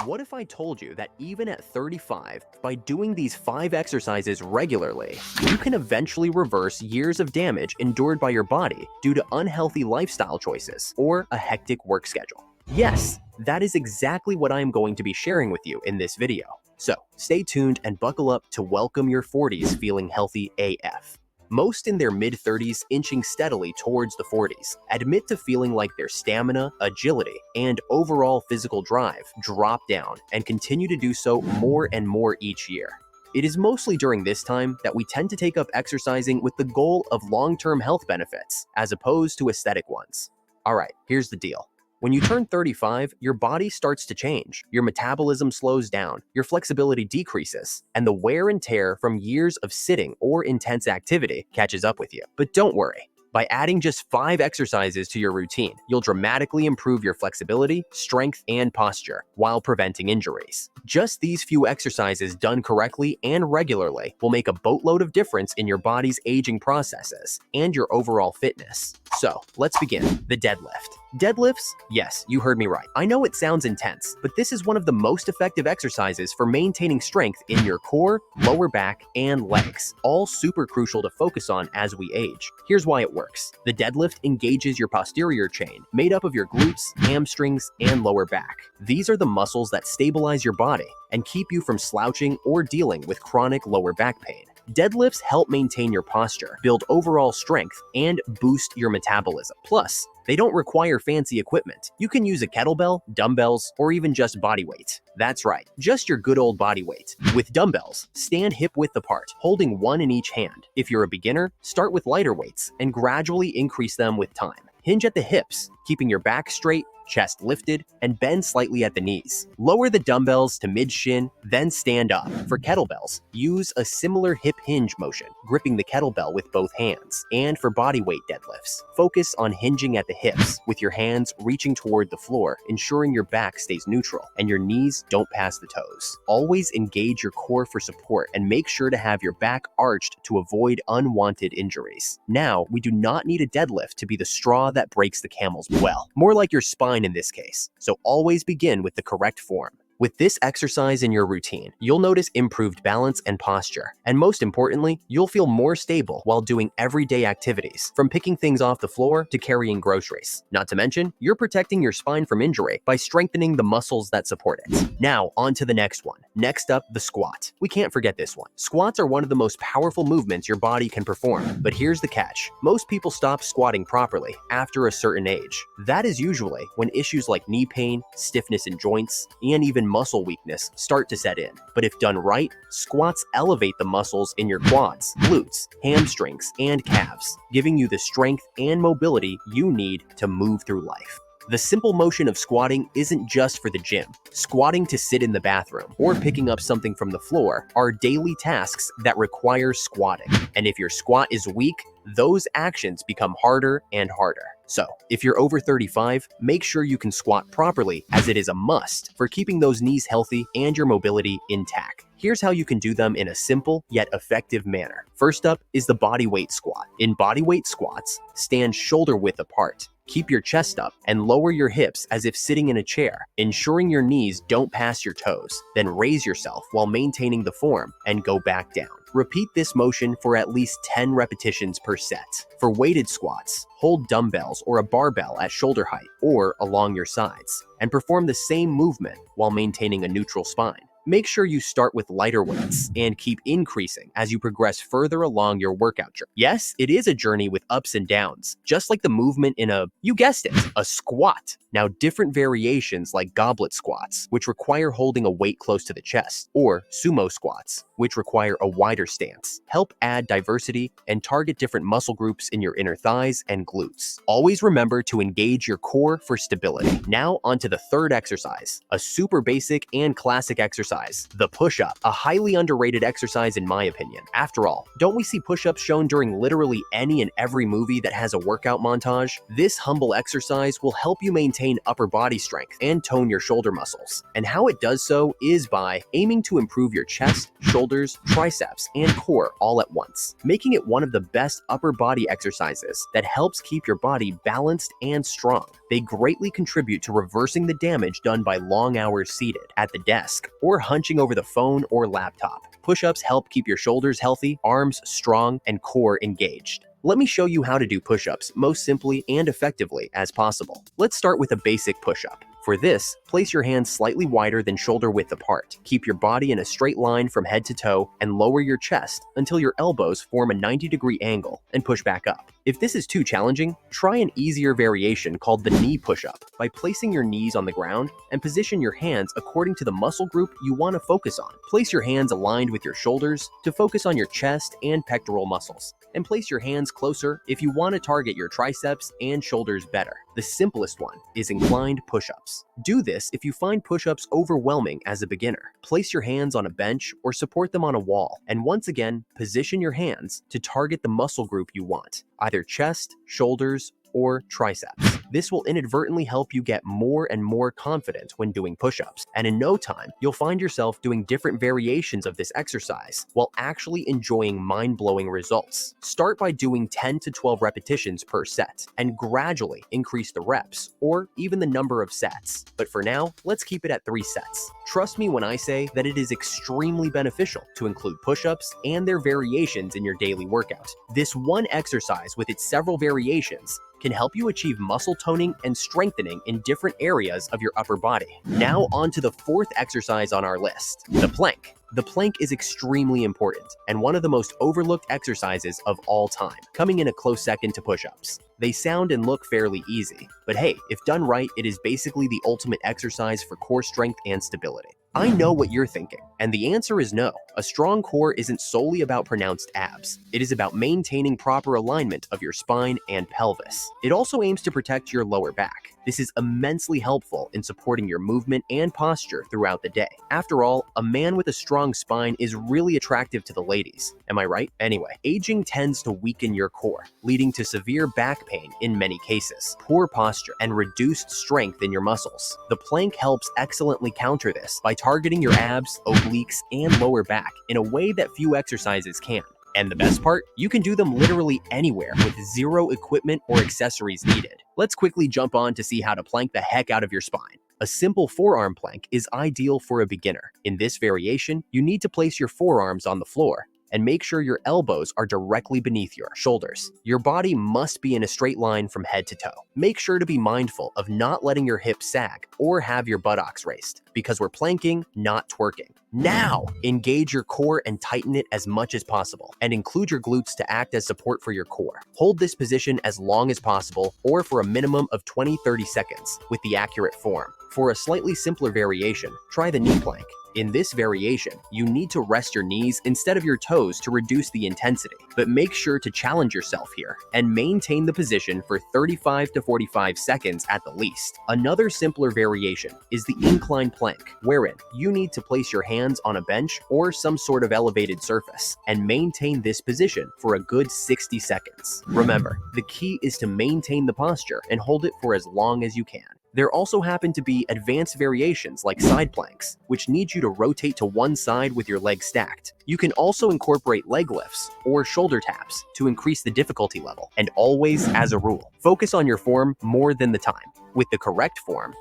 What if I told you that even at 35, by doing these 5 exercises regularly, you can eventually reverse years of damage endured by your body due to unhealthy lifestyle choices or a hectic work schedule? Yes, that is exactly what I am going to be sharing with you in this video. So stay tuned and buckle up to welcome your 40s feeling healthy AF. Most in their mid-30s inching steadily towards the 40s admit to feeling like their stamina, agility, and overall physical drive drop down and continue to do so more and more each year. It is mostly during this time that we tend to take up exercising with the goal of long-term health benefits as opposed to aesthetic ones. Alright, here's the deal. When you turn 35, your body starts to change, your metabolism slows down, your flexibility decreases, and the wear and tear from years of sitting or intense activity catches up with you. But don't worry. By adding just 5 exercises to your routine, you'll dramatically improve your flexibility, strength, and posture while preventing injuries. Just these few exercises done correctly and regularly will make a boatload of difference in your body's aging processes and your overall fitness. So, let's begin. The deadlift. Deadlifts? Yes, you heard me right. I know it sounds intense, but this is one of the most effective exercises for maintaining strength in your core, lower back, and legs, all super crucial to focus on as we age. Here's why it works. The deadlift engages your posterior chain, made up of your glutes, hamstrings, and lower back. These are the muscles that stabilize your body and keep you from slouching or dealing with chronic lower back pain. Deadlifts help maintain your posture, build overall strength, and boost your metabolism. Plus, they don't require fancy equipment. You can use a kettlebell, dumbbells, or even just body weight. That's right, just your good old body weight. With dumbbells, stand hip-width apart, holding one in each hand. If you're a beginner, start with lighter weights and gradually increase them with time. Hinge at the hips, keeping your back straight, chest lifted, and bend slightly at the knees. Lower the dumbbells to mid-shin, then stand up. For kettlebells, use a similar hip hinge motion, gripping the kettlebell with both hands. And for body weight deadlifts, focus on hinging at the hips, with your hands reaching toward the floor, ensuring your back stays neutral and your knees don't pass the toes. Always engage your core for support and make sure to have your back arched to avoid unwanted injuries. Now, we do not need a deadlift to be the straw that breaks the camel's back. Well, more like your spine in this case, so always begin with the correct form. With this exercise in your routine, you'll notice improved balance and posture, and most importantly, you'll feel more stable while doing everyday activities, from picking things off the floor to carrying groceries. Not to mention, you're protecting your spine from injury by strengthening the muscles that support it. Now, on to the next one. Next up, the squat. We can't forget this one. Squats are one of the most powerful movements your body can perform, but here's the catch. Most people stop squatting properly after a certain age. That is usually when issues like knee pain, stiffness in joints, and even muscle weakness start to set in. But if done right, squats elevate the muscles in your quads, glutes, hamstrings, and calves, giving you the strength and mobility you need to move through life. The simple motion of squatting isn't just for the gym. Squatting to sit in the bathroom or picking up something from the floor are daily tasks that require squatting. And if your squat is weak, those actions become harder and harder. So, if you're over 35, make sure you can squat properly, as it is a must for keeping those knees healthy and your mobility intact. Here's how you can do them in a simple yet effective manner. First up is the body weight squat. In body weight squats, stand shoulder width apart. Keep your chest up and lower your hips as if sitting in a chair, ensuring your knees don't pass your toes. Then raise yourself while maintaining the form and go back down. Repeat this motion for at least 10 repetitions per set. For weighted squats, hold dumbbells or a barbell at shoulder height or along your sides, and perform the same movement while maintaining a neutral spine. Make sure you start with lighter weights and keep increasing as you progress further along your workout journey. Yes, it is a journey with ups and downs, just like the movement in you guessed it, a squat. Now, different variations like goblet squats, which require holding a weight close to the chest, or sumo squats, which require a wider stance, help add diversity and target different muscle groups in your inner thighs and glutes. Always remember to engage your core for stability. Now, onto the third exercise, a super basic and classic exercise, the push-up, a highly underrated exercise in my opinion. After all, don't we see push-ups shown during literally any and every movie that has a workout montage? This humble exercise will help you maintain upper body strength and tone your shoulder muscles. And how it does so is by aiming to improve your chest, shoulder, shoulders, triceps, and core all at once, making it one of the best upper body exercises that helps keep your body balanced and strong. They greatly contribute to reversing the damage done by long hours seated at the desk or hunching over the phone or laptop. Push-ups help keep your shoulders healthy, arms strong, and core engaged. Let me show you how to do push-ups most simply and effectively as possible. Let's start with a basic push-up. For this, place your hands slightly wider than shoulder width apart. Keep your body in a straight line from head to toe and lower your chest until your elbows form a 90-degree angle and push back up. If this is too challenging, try an easier variation called the knee push-up by placing your knees on the ground and position your hands according to the muscle group you want to focus on. Place your hands aligned with your shoulders to focus on your chest and pectoral muscles, and place your hands closer if you want to target your triceps and shoulders better. The simplest one is inclined push-ups. Do this if you find push-ups overwhelming as a beginner. Place your hands on a bench or support them on a wall, and once again, position your hands to target the muscle group you want, either chest, shoulders, or triceps. This will inadvertently help you get more and more confident when doing push-ups, and in no time, you'll find yourself doing different variations of this exercise while actually enjoying mind-blowing results. Start by doing 10 to 12 repetitions per set, and gradually increase the reps, or even the number of sets. But for now, let's keep it at 3 sets. Trust me when I say that it is extremely beneficial to include push-ups and their variations in your daily workout. This one exercise with its several variations can help you achieve muscle toning and strengthening in different areas of your upper body. Now on to the 4th exercise on our list, the plank. The plank is extremely important and one of the most overlooked exercises of all time, coming in a close second to push-ups. They sound and look fairly easy, but hey, if done right, it is basically the ultimate exercise for core strength and stability. I know what you're thinking, and the answer is no. A strong core isn't solely about pronounced abs. It is about maintaining proper alignment of your spine and pelvis. It also aims to protect your lower back. This is immensely helpful in supporting your movement and posture throughout the day. After all, a man with a strong spine is really attractive to the ladies. Am I right? Anyway, aging tends to weaken your core, leading to severe back pain in many cases, poor posture, and reduced strength in your muscles. The plank helps excellently counter this by targeting your abs, obliques, and lower back in a way that few exercises can. And the best part, you can do them literally anywhere with zero equipment or accessories needed. Let's quickly jump on to see how to plank the heck out of your spine. A simple forearm plank is ideal for a beginner. In this variation, you need to place your forearms on the floor and make sure your elbows are directly beneath your shoulders. Your body must be in a straight line from head to toe. Make sure to be mindful of not letting your hips sag or have your buttocks raised, because we're planking, not twerking. Now, engage your core and tighten it as much as possible, and include your glutes to act as support for your core. Hold this position as long as possible, or for a minimum of 20-30 seconds with the accurate form. For a slightly simpler variation, try the knee plank. In this variation, you need to rest your knees instead of your toes to reduce the intensity, but make sure to challenge yourself here and maintain the position for 35 to 45 seconds at the least. Another simpler variation is the incline plank, wherein you need to place your hands on a bench or some sort of elevated surface and maintain this position for a good 60 seconds. Remember, the key is to maintain the posture and hold it for as long as you can. There also happen to be advanced variations like side planks, which need you to rotate to one side with your legs stacked. You can also incorporate leg lifts or shoulder taps to increase the difficulty level. And always, as a rule, focus on your form more than the time. With the correct form,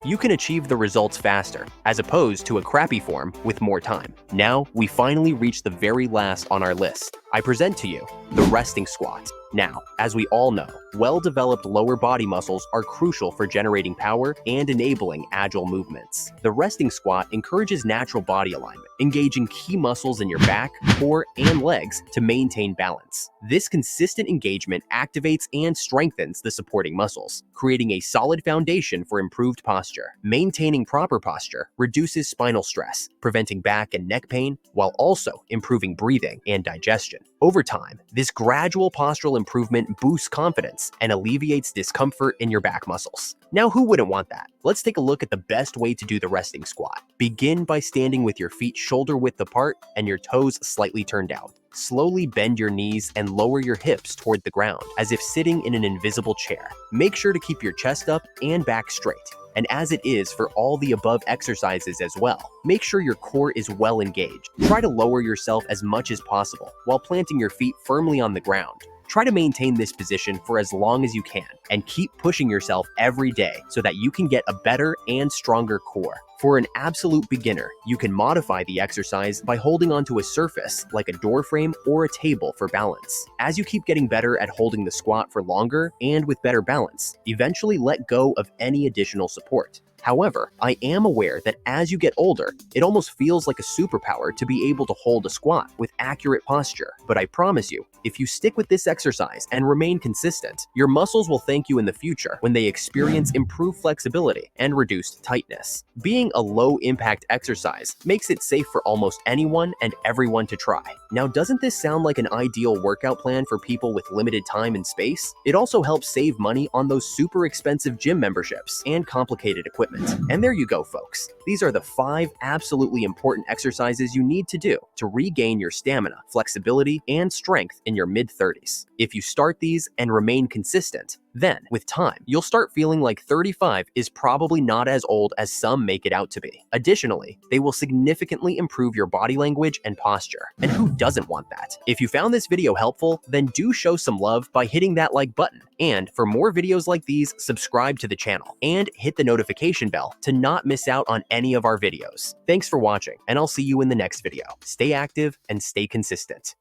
you can achieve the results faster, as opposed to a crappy form with more time. Now, we finally reach the very last on our list. I present to you the resting squat. Now, as we all know, well-developed lower body muscles are crucial for generating power and enabling agile movements. The resting squat encourages natural body alignment, engaging key muscles in your back, core, and legs to maintain balance. This consistent engagement activates and strengthens the supporting muscles, creating a solid foundation for improved posture. Maintaining proper posture reduces spinal stress, preventing back and neck pain, while also improving breathing and digestion. Over time, this gradual postural improvement boosts confidence and alleviates discomfort in your back muscles. Now, who wouldn't want that? Let's take a look at the best way to do the resting squat. Begin by standing with your feet shoulder width apart and your toes slightly turned down. Slowly bend your knees and lower your hips toward the ground, as if sitting in an invisible chair. Make sure to keep your chest up and back straight. And as it is for all the above exercises as well, make sure your core is well engaged. Try to lower yourself as much as possible while planting your feet firmly on the ground. Try to maintain this position for as long as you can and keep pushing yourself every day so that you can get a better and stronger core. For an absolute beginner, you can modify the exercise by holding onto a surface like a door frame or a table for balance. As you keep getting better at holding the squat for longer and with better balance, eventually let go of any additional support. However, I am aware that as you get older, it almost feels like a superpower to be able to hold a squat with accurate posture. But I promise you, if you stick with this exercise and remain consistent, your muscles will thank you in the future when they experience improved flexibility and reduced tightness. Being a low-impact exercise makes it safe for almost anyone and everyone to try. Now, doesn't this sound like an ideal workout plan for people with limited time and space? It also helps save money on those super expensive gym memberships and complicated equipment. And there you go, folks. These are the 5 absolutely important exercises you need to do to regain your stamina, flexibility, and strength in your mid-30s. If you start these and remain consistent, then, with time, you'll start feeling like 35 is probably not as old as some make it out to be. Additionally, they will significantly improve your body language and posture. And who doesn't want that? If you found this video helpful, then do show some love by hitting that like button. And for more videos like these, subscribe to the channel and hit the notification bell to not miss out on any of our videos. Thanks for watching, and I'll see you in the next video. Stay active and stay consistent.